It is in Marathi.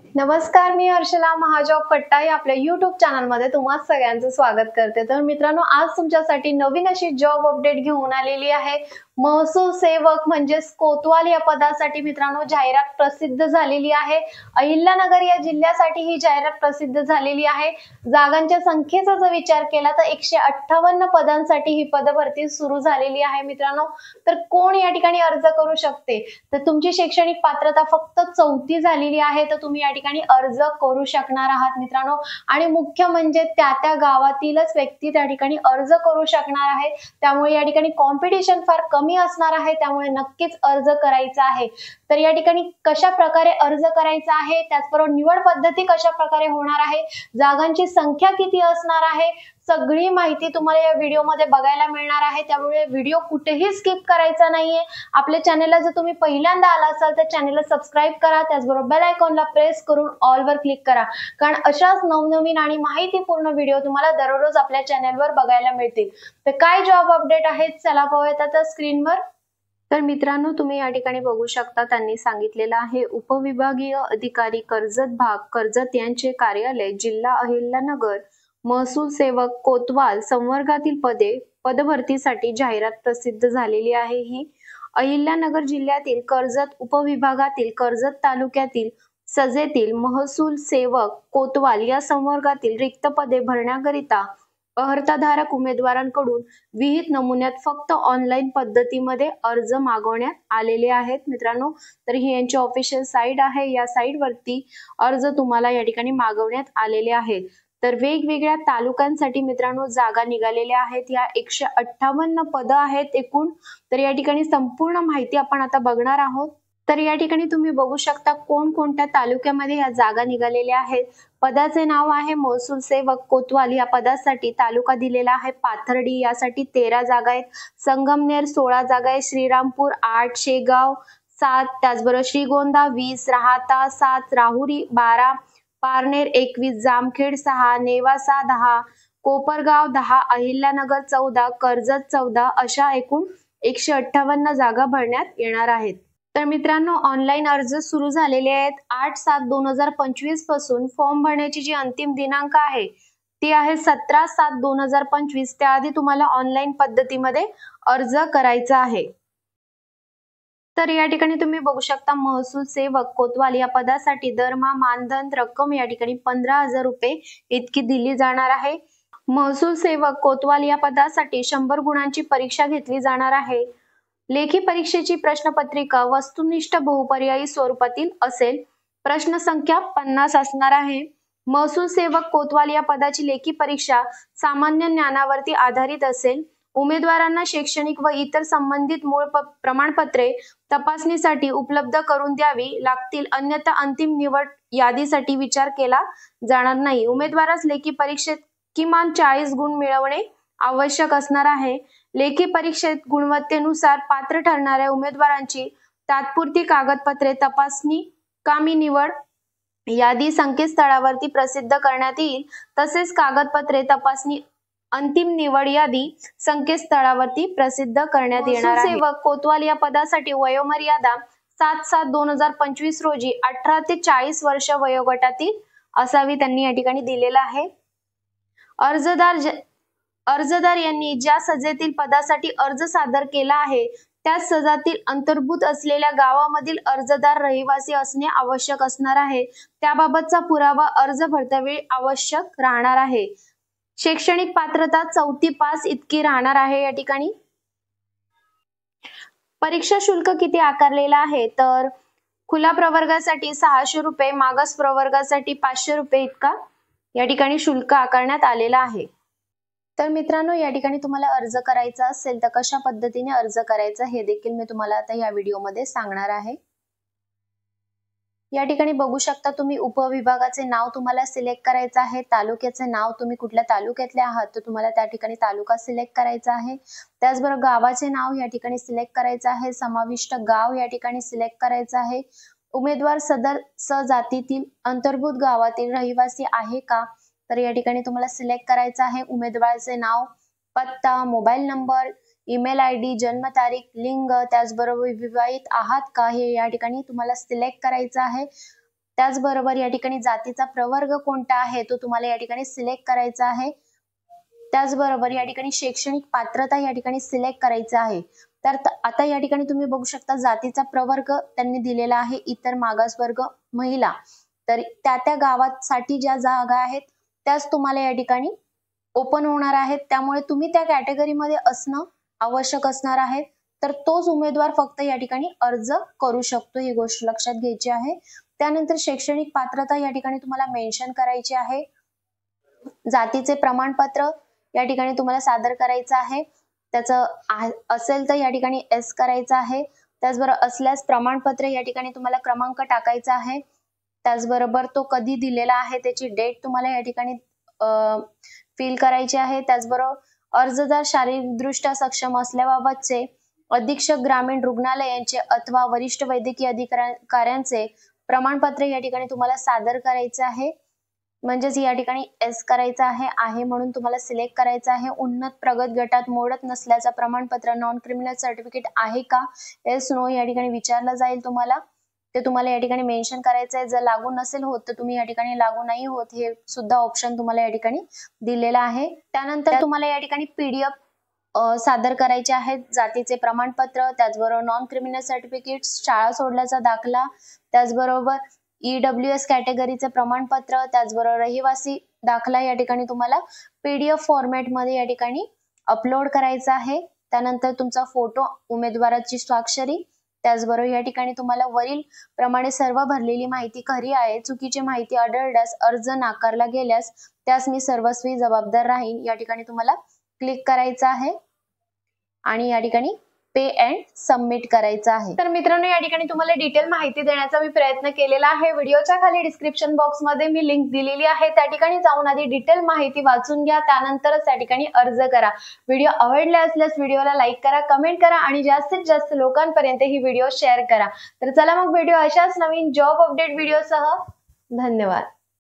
नमस्कार, मी हर्षला महाजॉब कट्टा या आपल्या YouTube चॅनलमध्ये तुम्हा सगळ्यांचं स्वागत करते। तर मित्रांनो, आज तुमच्यासाठी नवीन अशी जॉब अपडेट घेऊन आलेली आहे। महसूल सेवक म्हणजे कोतवाल या पदासाठी मित्रांनो जाहिरात प्रसिद्ध झालेली आहे। अहिल्यानगर या जिल्ह्यासाठी ही जाहिरात प्रसिद्ध झालेली आहे। जागांच्या संख्येचा जर विचार केला तर 158 पदांसाठी ही पदभरती सुरू झालेली आहे मित्रांनो। तर कोण या ठिकाणी अर्ज करू शकते? तर तुमची शैक्षणिक पात्रता फक्त 4थी झालेली आहे, तर तुम्ही या ठिकाणी अर्ज करू शकणार आहात मित्रांनो। आणि मुख्य म्हणजे त्या गावातीलच व्यक्ती त्या ठिकाणी अर्ज करू शकणार आहे। त्यामुळे या ठिकाणी कॉम्पिटिशन फार कमी असणार आहे, त्यामुळे नक्कीच अर्ज करायचा आहे। तर या ठिकाणी कशा प्रकारे अर्ज करायचा आहे, त्याचबरोबर निवड पद्धती कशा प्रकारे होणार आहे, जागांची संख्या किती असणार आहे, सगळी माहिती तुम्हाला या व्हिडिओमध्ये बघायला मिळणार आहे। त्यामुळे व्हिडिओ कुठेही स्किप करायचा नाहीये। आपल्या चॅनलला जर तुम्ही पहिल्यांदा आला असाल तर चॅनलला सबस्क्राइब करा, त्याचबरोबर बेल आयकॉनला प्रेस करून ऑल वर क्लिक करा, कारण अशाच नवनवीन आणि माहितीपूर्ण व्हिडिओ तुम्हाला दररोज आपल्या चॅनलवर बघायला मिळतील। तर काय जॉब अपडेट आहेत चला पाहूयात आता स्क्रीनवर। तर मित्रांनो, तुम्ही या ठिकाणी बघू शकता त्यांनी सांगितलेलं आहे, उपविभागीय अधिकारी कर्जत यांचे कार्यालय जिल्हा अहिल्यानगर, महसूल सेवक कोतवाल संवर्गातील पदभरतीसाठी जाहिरात प्रसिद्ध झालेली आहे। ही अहिल्यानगर जिल्ह्यातील कर्जत उपविभागातील कर्जत तालुक्यातील सजेतील महसूल सेवक कोतवाल या संवर्गातील रिक्त पदे भरण्याकरिता अर्हताधारक उमेदवारांकडून विहित नमुन्यात फक्त ऑनलाईन पद्धतीमध्ये अर्ज मागवण्यात आलेले आहेत मित्रांनो। तर ही यांची ऑफिशियल साइट आहे, या साइट वरती अर्ज तुम्हाला या ठिकाणी मागवण्यात आलेले आहेत। तर वेगवेगळ्या तालुक्यांसाठी मित्रांनो जागा निघालेल्या आहेत। या 158 पद आहेत एकूण। तर या ठिकाणी संपूर्ण माहिती आपण आता बघणार आहोत। तर या ठिकाणी तुम्ही बघू शकता कोणकोणत्या तालुक्यामध्ये या जागा निघालेल्या आहेत। पदाचे नाव आहे महसूल सेवक कोतवाल। या पदासाठी तालुका दिलेला आहे पाथर्डी, यासाठी 13 जागा आहेत। संगमनेर 16 जागा आहे, श्रीरामपूर 8, शेगाव 7, त्याचबरोबर श्रीगोंदा 20, राहाता 7, राहुरी 12, पारनेर 21, जामखेड 6, नेवासा 10, कोपरगाव 10, अहिल्यानगर 14, कर्जत 14 अशा एकूण 158 जागा भरण्यात येणार आहेत। तर मित्रांनो, ऑनलाईन अर्ज सुरू झालेले आहेत। 8/7/2025 पासून फॉर्म भरण्याची जी अंतिम दिनांक आहे ती आहे 17/7/2025। त्याआधी तुम्हाला ऑनलाईन पद्धतीमध्ये अर्ज करायचा आहे। तर या ठिकाणी तुम्ही बघू शकता महसूल सेवक कोतवाल या पदासाठी दरमहा मानधन रक्कम या ठिकाणी 15,000 रुपये इतकी दिली जाणार आहे। महसूल सेवक कोतवाल या पदासाठी 100 गुणांची परीक्षा घेतली जाणार आहे। लेखी परीक्षेची प्रश्नपत्रिका वस्तुनिष्ठ बहुपर्यायी स्वरूपातील असेल। प्रश्न संख्या 50 असणार आहे। महसूल सेवक कोतवाल या पदाची लेखी परीक्षा सामान्य ज्ञानावरती आधारित असेल। उमेदवारांना शैक्षणिक व इतर संबंधित मूळ प्रमाणपत्रे तपासणीसाठी उपलब्ध करून द्यावी लागतील, अन्यथा अंतिम निवड यादीसाठी विचार केला जाणार नाही। उमेदवारास लेखी परीक्षेत किमान 40 गुण मिळवणे आवश्यक असणार आहे। लेखी परीक्षेत गुणवत्तेनुसार पात्र ठरणाऱ्या उमेदवारांची तात्पुरती कागदपत्रे तपासणी कामी निवड यादी संकेतस्थळावरती प्रसिद्ध करण्यात येईल। तसेच कागदपत्रे तपासणी अंतिम निवड यादी संकेतस्थळावरती प्रसिद्ध करण्यात येणार आहे। सेवक कोतवाल या पदासाठी वयोमर्यादा 7/7/2025 रोजी 18 ते 40 वर्ष वयोगटातील असावी, त्यांनी या ठिकाणी दिलेला आहे। अर्जदार यांनी ज्या सजेतील पदासाठी अर्ज सादर केला आहे त्या सजातील अंतर्भूत असलेल्या गावामधील अर्जदार रहिवासी असणे आवश्यक असणार आहे। त्याबाबतचा पुरावा अर्ज भरतावेळी आवश्यक राहणार आहे। शैक्षणिक पात्रता 4थी पास इतकी राहणार आहे। या ठिकाणी परीक्षा शुल्क किती आकारलेला आहे, तर खुला प्रवर्गासाठी 600 रुपये, मागास प्रवर्गासाठी 500 रुपये इतका या ठिकाणी शुल्क आकारण्यात आलेला आहे। तर मित्रांनो, या ठिकाणी तुम्हाला अर्ज करायचा असेल तर कशा पद्धतीने अर्ज करायचा हे देखील मी तुम्हाला आता या व्हिडिओमध्ये सांगणार आहे। या ठिकाणी बघू शकता तुम्ही उपविभागाचे नाव तुम्हाला सिलेक्ट करायचं आहे। तालुक्याचे नाव, तुम्ही कुठल्या तालुक्यातले आहात तर तुम्हाला त्या ठिकाणी तालुका सिलेक्ट करायचा आहे। त्याचबरोबर गावाचे नाव या ठिकाणी सिलेक्ट करायचं आहे। समाविष्ट गाव या ठिकाणी सिलेक्ट करायचं आहे। उमेदवार सदर जातीतील अंतर्भूत गावातील रहिवासी आहे का, तर या ठिकाणी तुम्हाला सिलेक्ट करायचं आहे। उमेदवाराचे नाव, पत्ता, मोबाईल नंबर, ईमेल आयडी, जन्मतारीख, लिंग, त्याचबरोबर विवाहित आहात का हे या ठिकाणी तुम्हाला सिलेक्ट करायचं आहे। त्याचबरोबर या ठिकाणी जातीचा प्रवर्ग कोणता आहे तो तुम्हाला या ठिकाणी सिलेक्ट करायचा आहे. त्याचबरोबर या ठिकाणी शैक्षणिक पात्रता या ठिकाणी सिलेक्ट करायचं आहे. तर आता या ठिकाणी तुम्ही बघू शकता जातीचा प्रवर्ग त्यांनी दिलेला आहे इतर मागासवर्ग महिला. तर त्या गावासाठी ज्या जागा आहेत त्याच तुम्हाला या ठिकाणी ओपन होणार आहेत. त्यामुळे तुम्ही त्या कॅटेगरीमध्ये असणं आवश्यक असणार आहे. तर तोच उमेदवार फक्त या ठिकाणी अर्ज करू शकतो, ही गोष्ट लक्षात घ्यायची आहे. त्यानंतर शैक्षणिक पात्रता या ठिकाणी तुम्हाला मेन्शन करायची आहे. जातीचे प्रमाणपत्र या ठिकाणी तुम्हाला सादर करायचं आहे. त्याचं असेल तर या ठिकाणी एस करायचं आहे. त्याचबरोबर असल्यास प्रमाणपत्र या ठिकाणी तुम्हाला क्रमांक टाकायचा आहे. त्याचबरोबर तो कधी दिलेला आहे त्याची डेट तुम्हाला या ठिकाणी फिल करायची आहे. त्याचबरोबर अर्जदार शारीरिकदृष्ट्या सक्षम असल्याबाबतचे अधीक्षक ग्रामीण रुग्णालयांचे अथवा वरिष्ठ वैद्यकीय अधिकाऱ्यांचे प्रमाणपत्र या ठिकाणी तुम्हाला सादर करायचे आहे. म्हणजेच या ठिकाणी एस करायचं आहे म्हणून तुम्हाला सिलेक्ट करायचं आहे. उन्नत प्रगत गटात मोडत नसल्याचं प्रमाणपत्र नॉन क्रिमिनल सर्टिफिकेट आहे का, एस नो या ठिकाणी विचारलं जाईल तुम्हाला. ते तुम्हाला या ठिकाणी मेन्शन करायचं आहे. जर लागू नसेल होत तर तुम्ही या ठिकाणी लागू नाही होत हे सुद्धा ऑप्शन तुम्हाला या ठिकाणी दिलेला आहे. त्यानंतर तुम्हाला या ठिकाणी PDF सादर करायचे आहेत. जातीचे प्रमाणपत्र, त्याचबरोबर नॉन क्रिमिनल सर्टिफिकेट, शाळा सोडल्याचा दाखला, त्याचबरोबर EWS कॅटेगरीचे प्रमाणपत्र, त्याचबरोबर रहिवासी दाखला या ठिकाणी तुम्हाला PDF फॉर्मॅट मध्ये या ठिकाणी अपलोड करायचा आहे. त्यानंतर तुमचा फोटो, उमेदवाराची स्वाक्षरी, त्याचबरोबर या ठिकाणी तुम्हाला वरील प्रमाणे सर्व भरलेली माहिती खरी आहे. चुकीची माहिती आढळल्यास अर्ज नाकारला गेल्यास त्यास मी सर्वस्वी जबाबदार राहीन या ठिकाणी तुम्हाला क्लिक करायचं आहे आणि या ठिकाणी पे अँड सबमिट करायचं आहे. तर मित्रांनो या ठिकाणी तुम्हाला डिटेल माहिती देण्याचा मी प्रयत्न केलेला आहे. व्हिडिओच्या खाली डिस्क्रिप्शन बॉक्स मध्ये मी लिंक दिलेली आहे, त्या ठिकाणी जाऊन आधी डिटेल माहिती वाचून घ्या, त्यानंतरच त्या ठिकाणी अर्ज करा. व्हिडिओ आवडला असल्यास व्हिडिओला लाईक करा, कमेंट करा आणि जास्तीत जास्त लोकांपर्यंत ही व्हिडिओ शेअर करा. तर चला मग भेटूया अशाच नवीन जॉब अपडेट व्हिडिओसह. धन्यवाद.